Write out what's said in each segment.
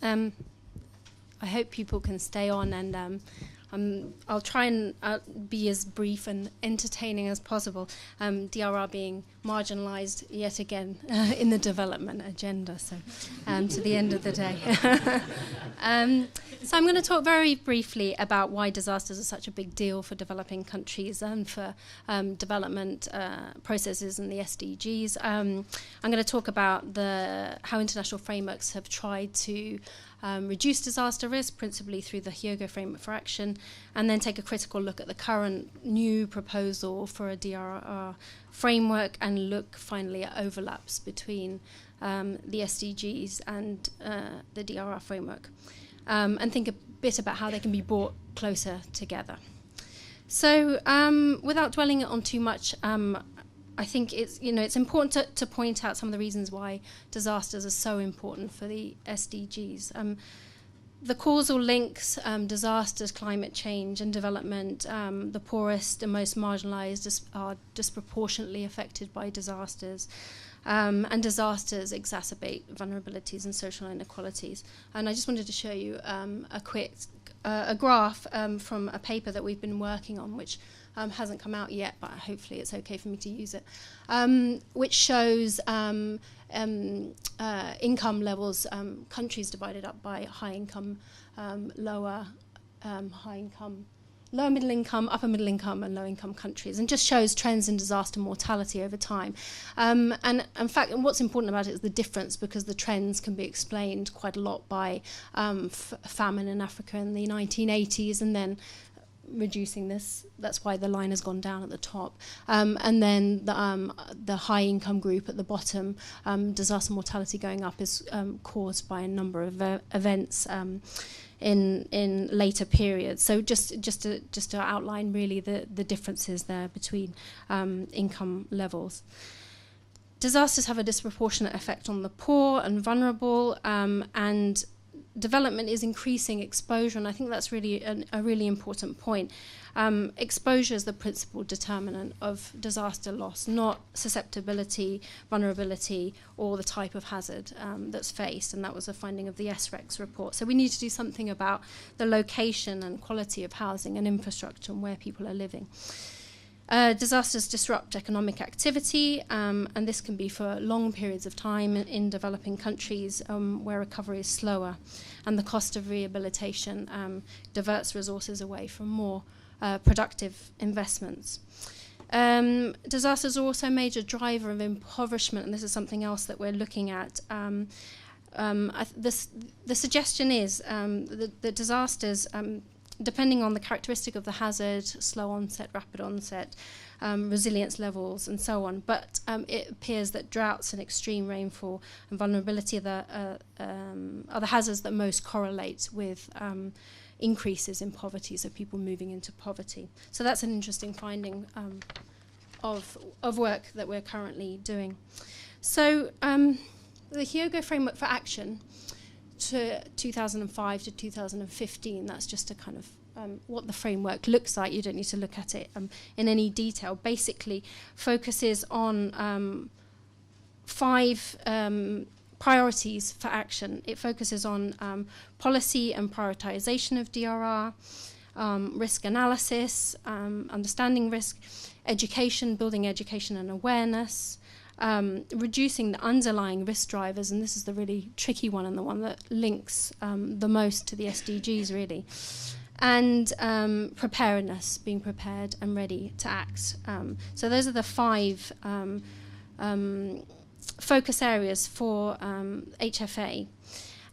I hope people can stay on, and I'll try and be as brief and entertaining as possible, DRR being marginalised yet again in the development agenda, so to the end of the day. So I'm going to talk very briefly about why disasters are such a big deal for developing countries and for development processes and the SDGs. I'm going to talk about how international frameworks have tried to reduce disaster risk, principally through the Hyogo Framework for Action, and then take a critical look at the current new proposal for a DRR framework, and look finally at overlaps between the SDGs and the DRR framework, and think a bit about how they can be brought closer together. So without dwelling on too much, I think it's important to point out some of the reasons why disasters are so important for the SDGs. The causal links, disasters, climate change and development, the poorest and most marginalised are disproportionately affected by disasters, and disasters exacerbate vulnerabilities and social inequalities. And I just wanted to show you a graph from a paper that we've been working on, which hasn't come out yet, but hopefully it's okay for me to use it, which shows income levels, countries divided up by high income, lower middle income, upper middle income, and low income countries, and just shows trends in disaster mortality over time. And in fact, what's important about it is the difference, because the trends can be explained quite a lot by famine in Africa in the 1980s, and then reducing this. That's why the line has gone down at the top. And then the high income group at the bottom, disaster mortality going up is caused by a number of events in later periods. So just to outline really the differences there between income levels. Disasters have a disproportionate effect on the poor and vulnerable, and development is increasing exposure, and I think that's really a really important point. Exposure is the principal determinant of disaster loss, not susceptibility, vulnerability, or the type of hazard that's faced, and that was a finding of the SREX report. So we need to do something about the location and quality of housing and infrastructure and where people are living. Disasters disrupt economic activity, and this can be for long periods of time in developing countries where recovery is slower, and the cost of rehabilitation diverts resources away from more productive investments. Disasters are also a major driver of impoverishment, and this is something else that we're looking at. The suggestion is that disasters, depending on the characteristic of the hazard, slow onset, rapid onset, resilience levels, and so on. But it appears that droughts and extreme rainfall and vulnerability are the hazards that most correlate with increases in poverty, so people moving into poverty. So that's an interesting finding of work that we're currently doing. So the Hyogo Framework for Action to 2005 to 2015, that's just a kind of what the framework looks like. You don't need to look at it in any detail. Basically focuses on 5 priorities for action. It focuses on policy and prioritization of DRR, risk analysis, understanding risk, education, building education and awareness, reducing the underlying risk drivers, and this is the really tricky one and the one that links the most to the SDGs really, and preparedness, being prepared and ready to act. So those are the 5 focus areas for HFA,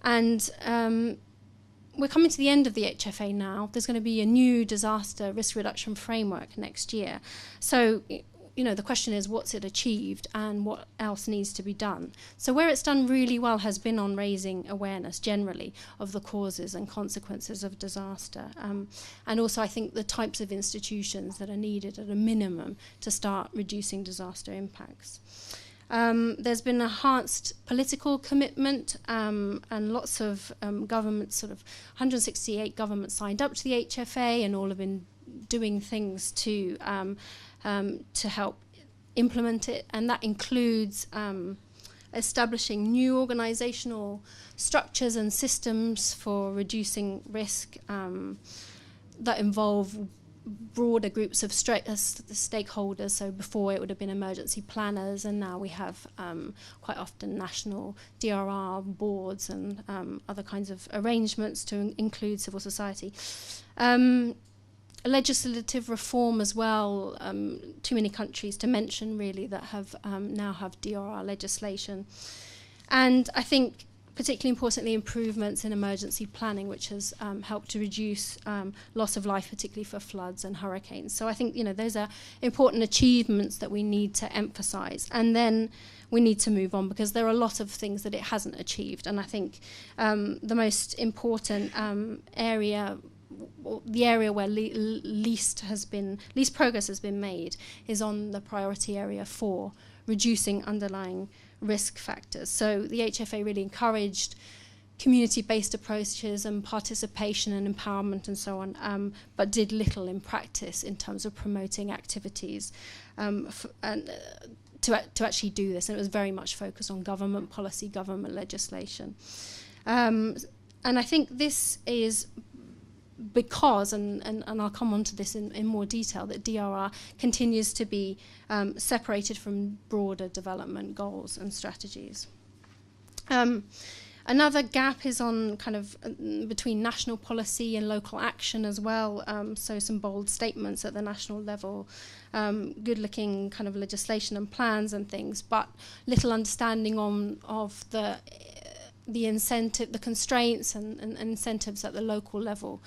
and we're coming to the end of the HFA now. There's going to be a new disaster risk reduction framework next year. So the question is, what's it achieved and what else needs to be done? So where it's done really well has been on raising awareness generally of the causes and consequences of disaster. And also I think the types of institutions that are needed at a minimum to start reducing disaster impacts. There's been enhanced political commitment, and lots of governments, sort of 168 governments signed up to the HFA, and all have been doing things to help implement it, and that includes establishing new organisational structures and systems for reducing risk that involve broader groups of stakeholders. So before it would have been emergency planners, and now we have quite often national DRR boards and other kinds of arrangements to include civil society. Legislative reform as well, too many countries to mention really that have now have DRR legislation. And I think particularly importantly, improvements in emergency planning, which has helped to reduce loss of life, particularly for floods and hurricanes. So I think, you know, those are important achievements that we need to emphasize. And then we need to move on because there are a lot of things that it hasn't achieved. And I think the most important area, the area where least progress has been made is on the priority area 4, reducing underlying risk factors. So the HFA really encouraged community-based approaches and participation and empowerment and so on, but did little in practice in terms of promoting activities to actually do this. And it was very much focused on government policy, government legislation. And I think this is because, and I'll come on to this in more detail, that DRR continues to be separated from broader development goals and strategies. Another gap is on kind of between national policy and local action as well, so some bold statements at the national level, good-looking kind of legislation and plans and things, but little understanding of the incentive, the constraints and incentives at the local level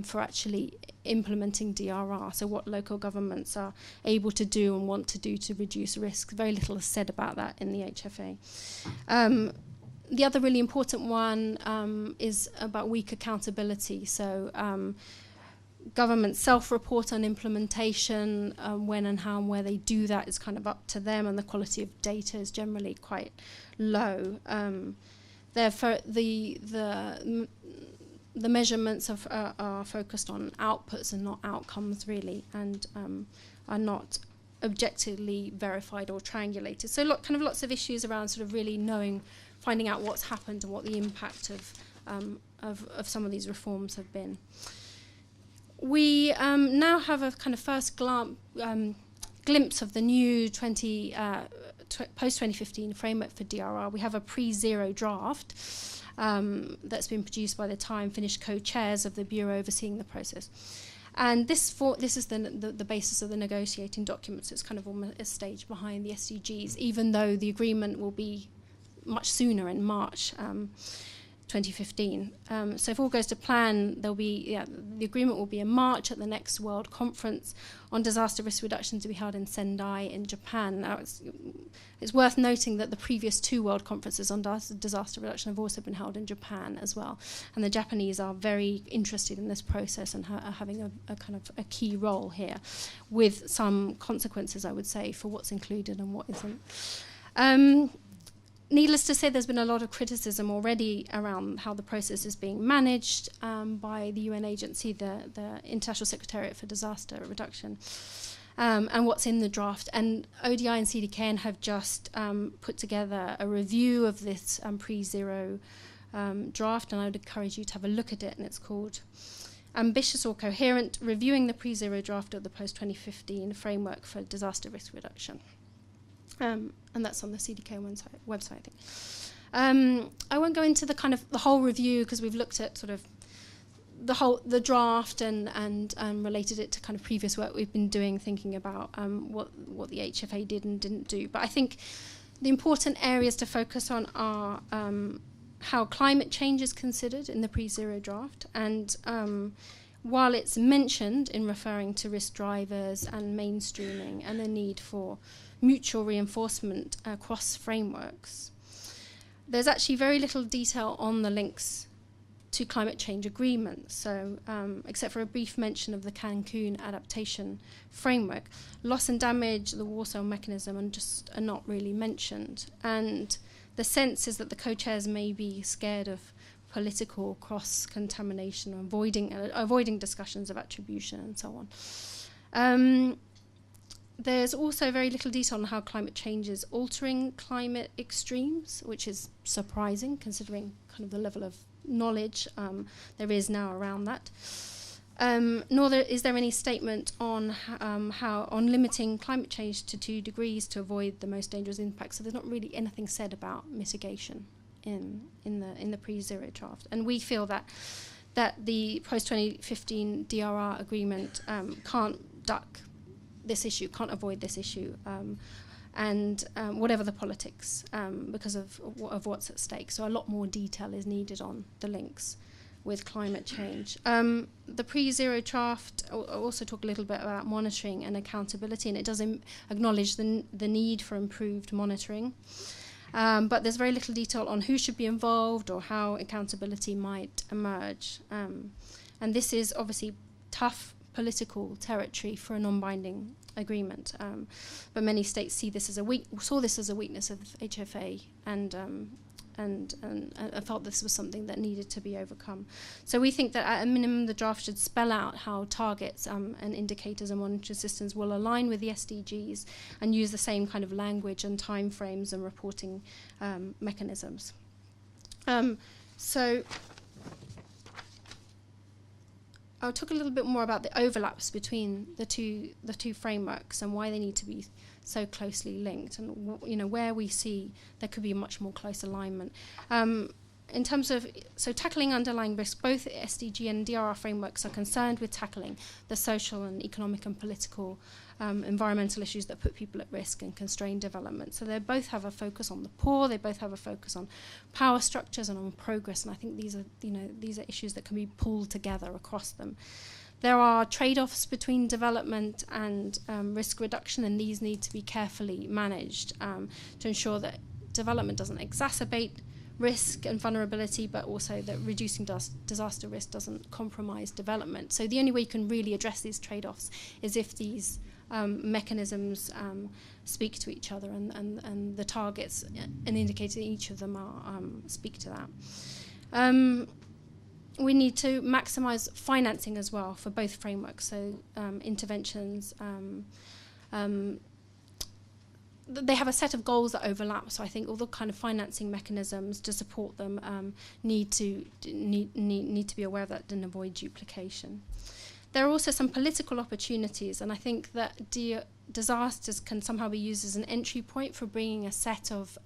for actually implementing DRR. So what local governments are able to do and want to do to reduce risk. Very little is said about that in the HFA. The other really important one is about weak accountability. So governments self-report on implementation, when and how and where they do that is kind of up to them, and the quality of data is generally quite low. Therefore, the measurements are focused on outputs and not outcomes, really, and are not objectively verified or triangulated. So kind of lots of issues around sort of really finding out what's happened and what the impact of some of these reforms have been. We now have a kind of first glimpse of the new post-2015 framework for DRR. We have a pre-zero draft that's been produced by the Finnish co-chairs of the Bureau overseeing the process. And this is the basis of the negotiating documents. So it's kind of almost a stage behind the SDGs, even though the agreement will be much sooner in March 2015. So if all goes to plan, the agreement will be in March at the next World Conference on Disaster Risk Reduction to be held in Sendai in Japan. Now it's worth noting that the previous 2 World Conferences on disaster reduction have also been held in Japan as well. And the Japanese are very interested in this process and are having a kind of a key role here, with some consequences, I would say, for what's included and what isn't. Needless to say, there's been a lot of criticism already around how the process is being managed by the UN agency, the International Secretariat for Disaster Reduction, and what's in the draft. And ODI and CDKN have just put together a review of this pre-zero draft, and I would encourage you to have a look at it, and it's called Ambitious or Coherent, Reviewing the Pre-Zero Draft of the Post-2015 Framework for Disaster Risk Reduction. And that's on the CDKN website, I think. I won't go into the whole review because we've looked at sort of the draft and related it to kind of previous work we've been doing, thinking about what the HFA did and didn't do. But I think the important areas to focus on are how climate change is considered in the pre-zero draft, and while it's mentioned in referring to risk drivers and mainstreaming and the need for mutual reinforcement across frameworks, there's actually very little detail on the links to climate change agreements. So except for a brief mention of the Cancun adaptation framework, loss and damage, the Warsaw mechanism, are not really mentioned. And the sense is that the co-chairs may be scared of political cross-contamination, avoiding discussions of attribution and so on. There's also very little detail on how climate change is altering climate extremes, which is surprising considering kind of the level of knowledge there is now around that. Nor is there any statement on how on limiting climate change to 2 degrees to avoid the most dangerous impacts. So there's not really anything said about mitigation in the pre-zero draft. And we feel that the post-2015 DRR agreement can't duck this issue, can't avoid this issue, and whatever the politics, because of what's at stake. So a lot more detail is needed on the links with climate change. The pre-zero draft also talk a little bit about monitoring and accountability, and it does acknowledge the need for improved monitoring. But there's very little detail on who should be involved or how accountability might emerge. And this is obviously tough political territory for a non-binding agreement. But many states saw this as a weakness of HFA and felt this was something that needed to be overcome. So we think that at a minimum the draft should spell out how targets and indicators and monitoring systems will align with the SDGs and use the same kind of language and timeframes and reporting mechanisms. So I'll talk a little bit more about the overlaps between the two frameworks and why they need to be so closely linked, and where we see there could be much more close alignment. In terms of tackling underlying risks, both SDG and DRR frameworks are concerned with tackling the social and economic and political environmental issues that put people at risk and constrain development. So they both have a focus on the poor, they both have a focus on power structures and on progress, and I think these are issues that can be pulled together across them. There are trade-offs between development and risk reduction, and these need to be carefully managed to ensure that development doesn't exacerbate risk and vulnerability, but also that reducing disaster risk doesn't compromise development. So the only way you can really address these trade-offs is if these mechanisms speak to each other, and the targets and indicators in each of them are speak to that. We need to maximise financing as well for both frameworks, so interventions. They have a set of goals that overlap, so I think all the kind of financing mechanisms to support them need to be aware of that and avoid duplication. There are also some political opportunities, and I think that disasters can somehow be used as an entry point for bringing a set of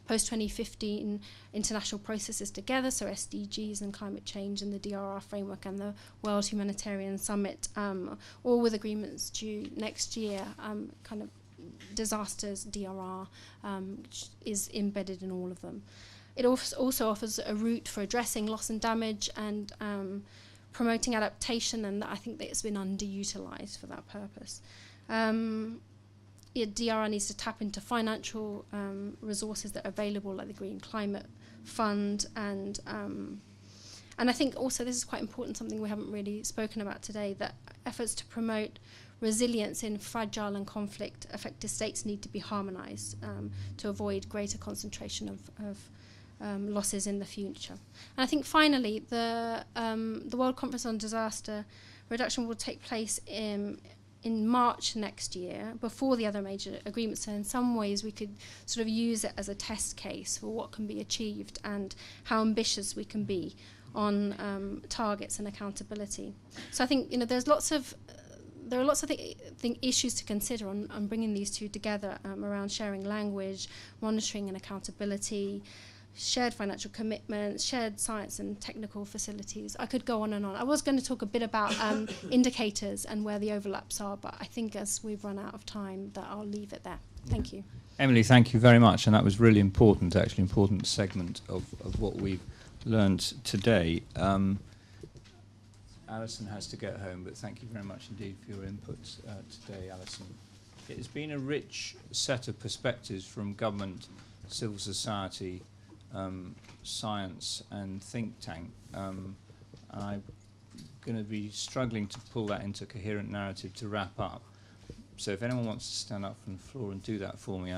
post-2015 international processes together, so SDGs and climate change and the DRR framework and the World Humanitarian Summit, all with agreements due next year, kind of disasters, DRR, is embedded in all of them. It also offers a route for addressing loss and damage and promoting adaptation, and I think that it's been underutilised for that purpose. DRR needs to tap into financial resources that are available, like the Green Climate Fund, and I think also this is quite important, something we haven't really spoken about today, that efforts to promote resilience in fragile and conflict-affected states need to be harmonised to avoid greater concentration of losses in the future. And I think finally, the World Conference on Disaster Reduction will take place in March next year, before the other major agreements. So in some ways we could sort of use it as a test case for what can be achieved and how ambitious we can be on targets and accountability. So I think there are lots of issues to consider on bringing these two together around sharing language, monitoring and accountability, shared financial commitments, shared science and technical facilities. I could go on and on. I was going to talk a bit about indicators and where the overlaps are, but I think as we've run out of time, that I'll leave it there. Thank you. Emily, thank you very much, and that was really important, actually, important segment of what we've learned today. Alison has to get home, but thank you very much indeed for your inputs today, Alison. It has been a rich set of perspectives from government, civil society, science and think tank. I'm going to be struggling to pull that into a coherent narrative to wrap up. So if anyone wants to stand up from the floor and do that for me,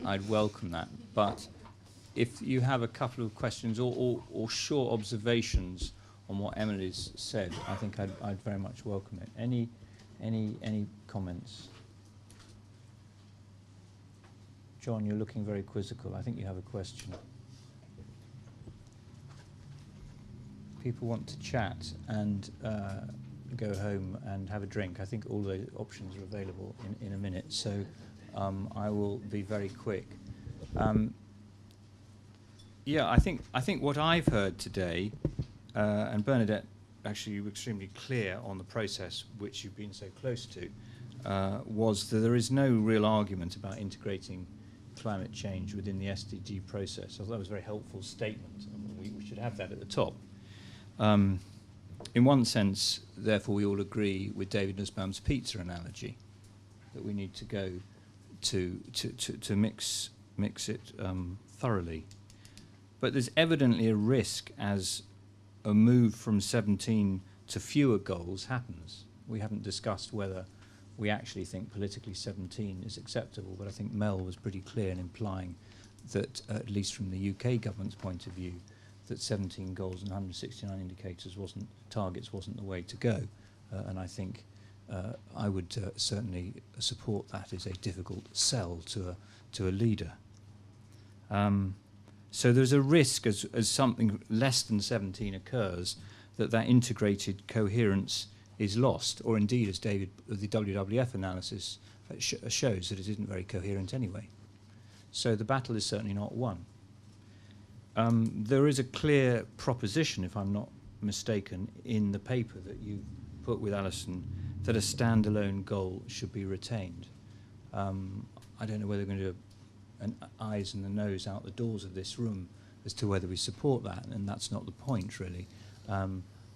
I'd welcome that. But if you have a couple of questions or short observations on what Emily's said, I think I'd very much welcome it. Any comments? John, you're looking very quizzical. I think you have a question. People want to chat and go home and have a drink. I think all those options are available in a minute, so I will be very quick. Yeah, I think what I've heard today, and Bernadette, actually you were extremely clear on the process which you've been so close to, was that there is no real argument about integrating climate change within the SDG process. I thought that was a very helpful statement, and we should have that at the top. In one sense, therefore, we all agree with David Nussbaum's pizza analogy, that we need to go to mix it thoroughly. But there's evidently a risk as a move from 17 to fewer goals happens. We haven't discussed whether we actually think politically 17 is acceptable, but I think Mel was pretty clear in implying that, at least from the UK government's point of view, that 17 goals and 169 targets wasn't the way to go. And I think I would certainly support that as a difficult sell to a leader. So there's a risk as something less than 17 occurs that integrated coherence is lost, or indeed, as David, the WWF analysis shows, that it isn't very coherent anyway. So the battle is certainly not won. There is a clear proposition, if I'm not mistaken, in the paper that you put with Alison, that a standalone goal should be retained. I don't know whether we're going to do an eyes and the nose out the doors of this room as to whether we support that, and that's not the point, really.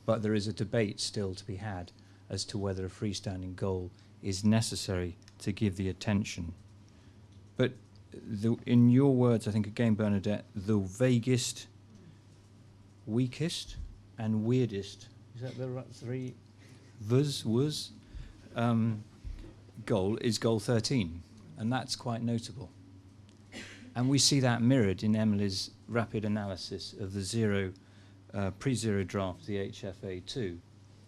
But there is a debate still to be had as to whether a freestanding goal is necessary to give the attention. But in your words, I think again, Bernadette, the vaguest, weakest, and weirdest, is that the right three? Goal is goal 13, and that's quite notable. And we see that mirrored in Emily's rapid analysis of the pre-zero draft of the HFA2.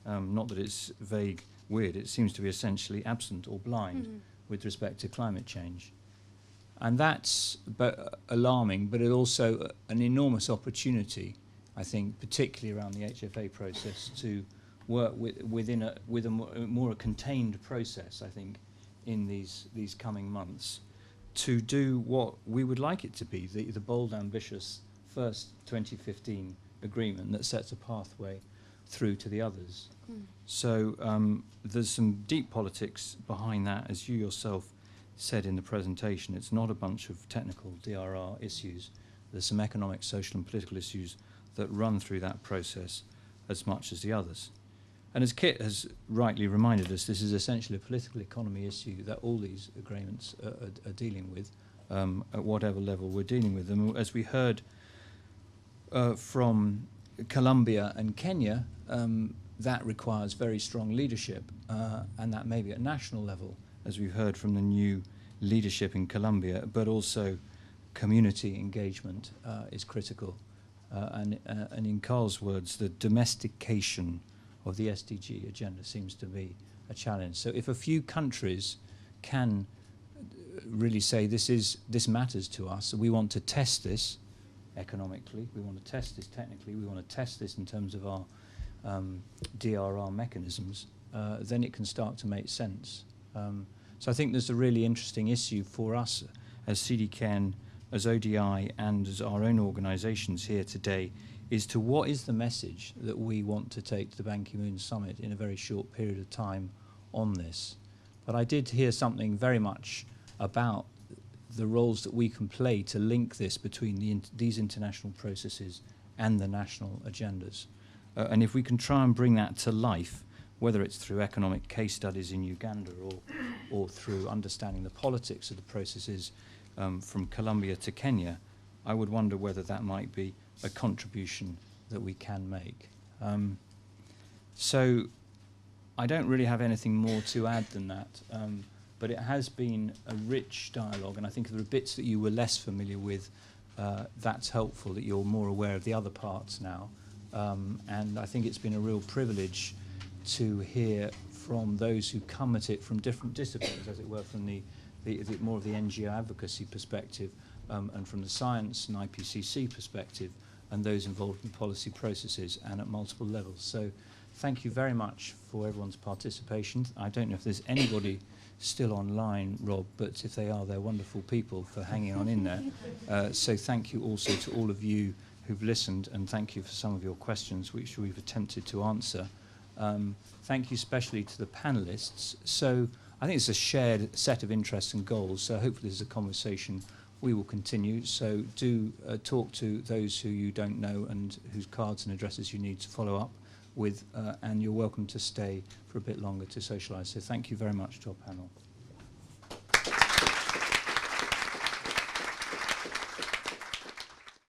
Not that it's vague, weird, it seems to be essentially absent or blind with respect to climate change. And that's alarming, but it also an enormous opportunity, I think, particularly around the HFA process, to work with a more contained process, I think, in these coming months, to do what we would like it to be, the bold, ambitious first 2015 agreement that sets a pathway through to the others. So there's some deep politics behind that, as you yourself said in the presentation. It's not a bunch of technical DRR issues. There's some economic, social and political issues that run through that process as much as the others. And as Kit has rightly reminded us, this is essentially a political economy issue that all these agreements are dealing with, at whatever level we're dealing with them. As we heard from Colombia and Kenya, that requires very strong leadership, and that may be at national level, as we've heard from the new leadership in Colombia, but also community engagement is critical. And in Carl's words, the domestication of the SDG agenda seems to be a challenge. So if a few countries can really say this matters to us, we want to test this economically, we want to test this technically, we want to test this in terms of our DRR mechanisms, then it can start to make sense. So I think there's a really interesting issue for us as CDKN, as ODI, and as our own organisations here today, is to what is the message that we want to take to the Ban Ki-moon summit in a very short period of time on this. But I did hear something very much about the roles that we can play to link this between these international processes and the national agendas. And if we can try and bring that to life, whether it's through economic case studies in Uganda or through understanding the politics of the processes from Colombia to Kenya, I would wonder whether that might be a contribution that we can make. So I don't really have anything more to add than that, but it has been a rich dialogue, and I think if there are bits that you were less familiar with, that's helpful, that you're more aware of the other parts now. And I think it's been a real privilege to hear from those who come at it from different disciplines, as it were, from the more of the NGO advocacy perspective, and from the science and IPCC perspective, and those involved in policy processes and at multiple levels. So thank you very much for everyone's participation. I don't know if there's anybody still online, Rob, but if they are, they're wonderful people for hanging on in there. So thank you also to all of you who've listened, and thank you for some of your questions which we've attempted to answer. Thank you especially to the panellists. So I think it's a shared set of interests and goals, so hopefully this is a conversation we will continue. So do talk to those who you don't know and whose cards and addresses you need to follow up with, and you're welcome to stay for a bit longer to socialise. So thank you very much to our panel.